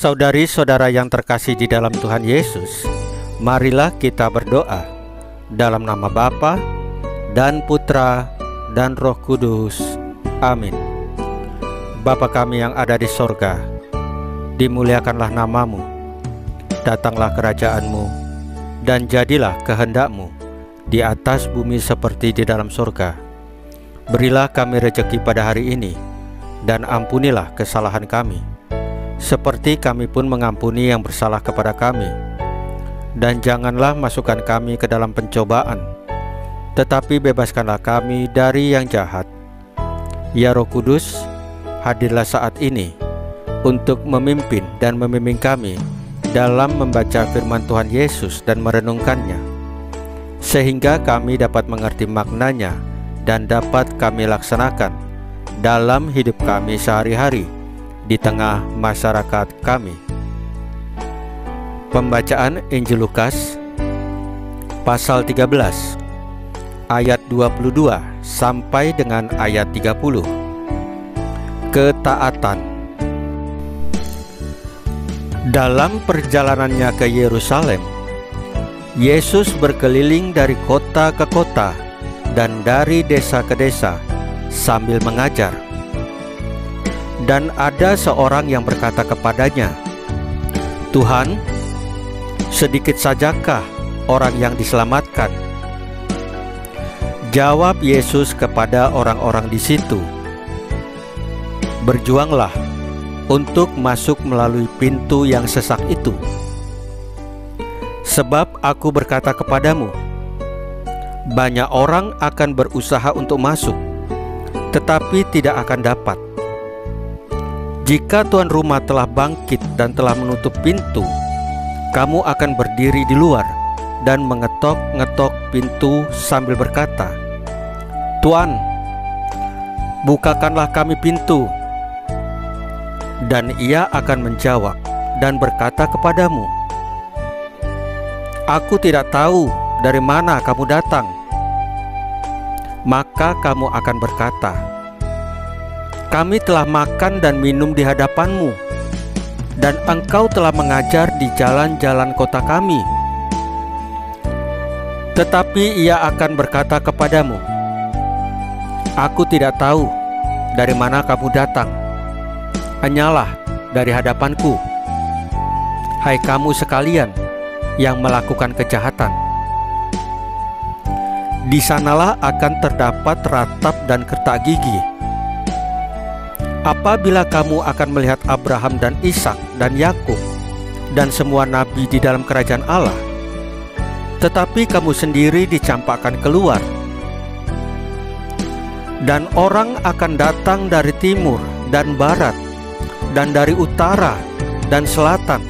Saudari-saudara yang terkasih di dalam Tuhan Yesus, marilah kita berdoa dalam nama Bapa dan Putra dan Roh Kudus. Amin. Bapa kami yang ada di sorga, dimuliakanlah namamu, datanglah kerajaan-Mu, dan jadilah kehendak-Mu di atas bumi seperti di dalam sorga. Berilah kami rejeki pada hari ini, dan ampunilah kesalahan kami, seperti kami pun mengampuni yang bersalah kepada kami. Dan janganlah masukkan kami ke dalam pencobaan, tetapi bebaskanlah kami dari yang jahat. Ya Roh Kudus, hadirlah saat ini untuk memimpin dan membimbing kami dalam membaca firman Tuhan Yesus dan merenungkannya, sehingga kami dapat mengerti maknanya dan dapat kami laksanakan dalam hidup kami sehari-hari di tengah masyarakat kami. Pembacaan Injil Lukas pasal 13 ayat 22 sampai dengan ayat 30. Ketaatan. Dalam perjalanannya ke Yerusalem, Yesus berkeliling dari kota ke kota dan dari desa ke desa sambil mengajar. Dan ada seorang yang berkata kepadanya, "Tuhan, sedikit sajakah orang yang diselamatkan?" Jawab Yesus kepada orang-orang di situ, "Berjuanglah untuk masuk melalui pintu yang sesak itu. Sebab aku berkata kepadamu, banyak orang akan berusaha untuk masuk, tetapi tidak akan dapat. Jika tuan rumah telah bangkit dan telah menutup pintu, kamu akan berdiri di luar dan mengetok-ngetok pintu sambil berkata, 'Tuan, bukakanlah kami pintu.' Dan ia akan menjawab dan berkata kepadamu, 'Aku tidak tahu dari mana kamu datang.' Maka kamu akan berkata, 'Kami telah makan dan minum di hadapanmu, dan engkau telah mengajar di jalan-jalan kota kami.' Tetapi ia akan berkata kepadamu, 'Aku tidak tahu dari mana kamu datang. Hanyalah dari hadapanku, hai kamu sekalian yang melakukan kejahatan.' Di sanalah akan terdapat ratap dan kertak gigi. Apabila kamu akan melihat Abraham dan Ishak dan Yakub dan semua nabi di dalam kerajaan Allah, tetapi kamu sendiri dicampakkan keluar. Dan orang akan datang dari timur dan barat, dan dari utara dan selatan,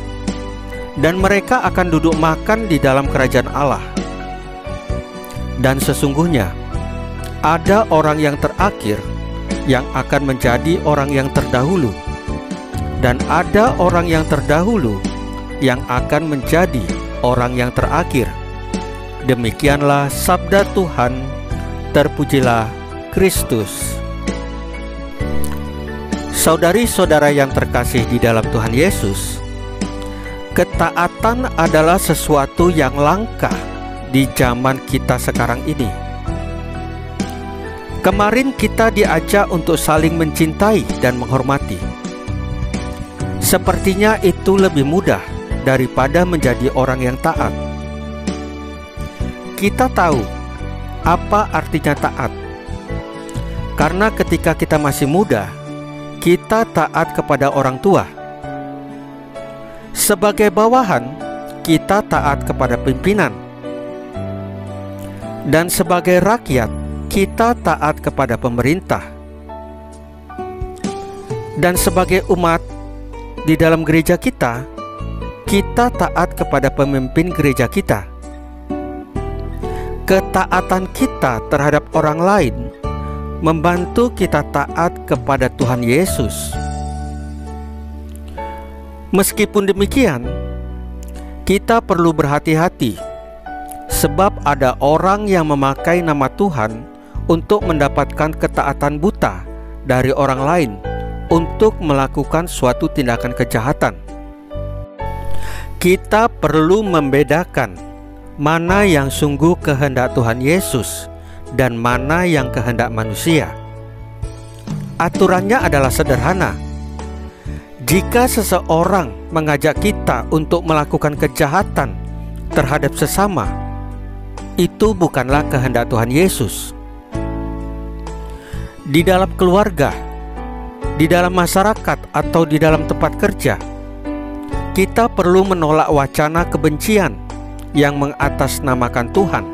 dan mereka akan duduk makan di dalam kerajaan Allah. Dan sesungguhnya ada orang yang terakhir yang akan menjadi orang yang terdahulu, dan ada orang yang terdahulu yang akan menjadi orang yang terakhir." Demikianlah sabda Tuhan. Terpujilah Kristus. Saudari-saudara yang terkasih di dalam Tuhan Yesus, ketaatan adalah sesuatu yang langka di zaman kita sekarang ini. Kemarin kita diajak untuk saling mencintai dan menghormati. Sepertinya itu lebih mudah daripada menjadi orang yang taat. Kita tahu apa artinya taat, karena ketika kita masih muda, kita taat kepada orang tua. Sebagai bawahan, kita taat kepada pimpinan. Dan sebagai rakyat, kita taat kepada pemerintah. Dan sebagai umat di dalam gereja kita, kita taat kepada pemimpin gereja kita. Ketaatan kita terhadap orang lain membantu kita taat kepada Tuhan Yesus. Meskipun demikian, kita perlu berhati-hati, sebab ada orang yang memakai nama Tuhan untuk mendapatkan ketaatan buta dari orang lain untuk melakukan suatu tindakan kejahatan. Kita perlu membedakan mana yang sungguh kehendak Tuhan Yesus dan mana yang kehendak manusia. Aturannya adalah sederhana. Jika seseorang mengajak kita untuk melakukan kejahatan terhadap sesama, itu bukanlah kehendak Tuhan Yesus. Di dalam keluarga, di dalam masyarakat, atau di dalam tempat kerja, kita perlu menolak wacana kebencian yang mengatasnamakan Tuhan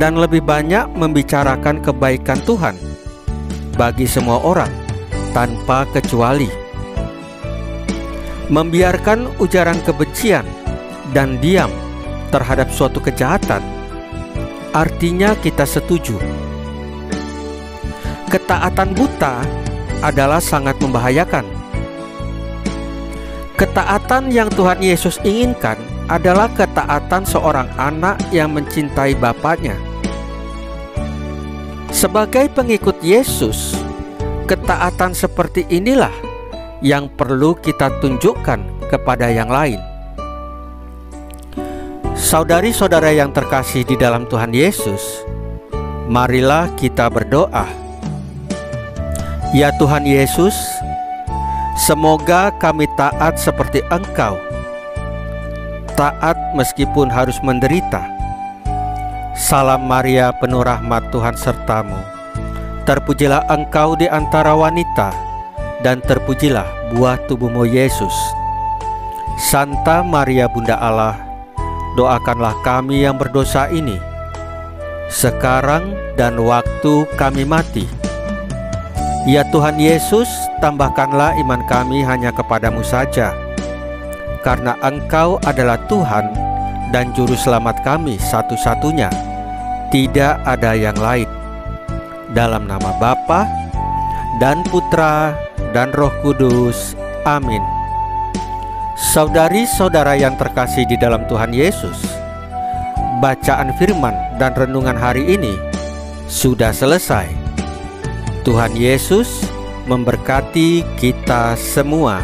dan lebih banyak membicarakan kebaikan Tuhan bagi semua orang tanpa kecuali. Membiarkan ujaran kebencian dan diam terhadap suatu kejahatan artinya kita setuju. Ketaatan buta adalah sangat membahayakan. Ketaatan yang Tuhan Yesus inginkan adalah ketaatan seorang anak yang mencintai bapaknya. Sebagai pengikut Yesus, ketaatan seperti inilah yang perlu kita tunjukkan kepada yang lain. Saudari-saudara yang terkasih di dalam Tuhan Yesus, marilah kita berdoa. Ya Tuhan Yesus, semoga kami taat seperti Engkau, taat meskipun harus menderita. Salam Maria, penuh rahmat, Tuhan sertamu. Terpujilah Engkau di antara wanita, dan terpujilah buah tubuhmu Yesus. Santa Maria Bunda Allah, doakanlah kami yang berdosa ini, sekarang dan waktu kami mati. Ya Tuhan Yesus, tambahkanlah iman kami hanya kepadamu saja, karena Engkau adalah Tuhan dan Juru Selamat kami satu-satunya, tidak ada yang lain. Dalam nama Bapa dan Putra dan Roh Kudus. Amin. Saudari-saudara yang terkasih di dalam Tuhan Yesus, bacaan firman dan renungan hari ini sudah selesai. Tuhan Yesus memberkati kita semua.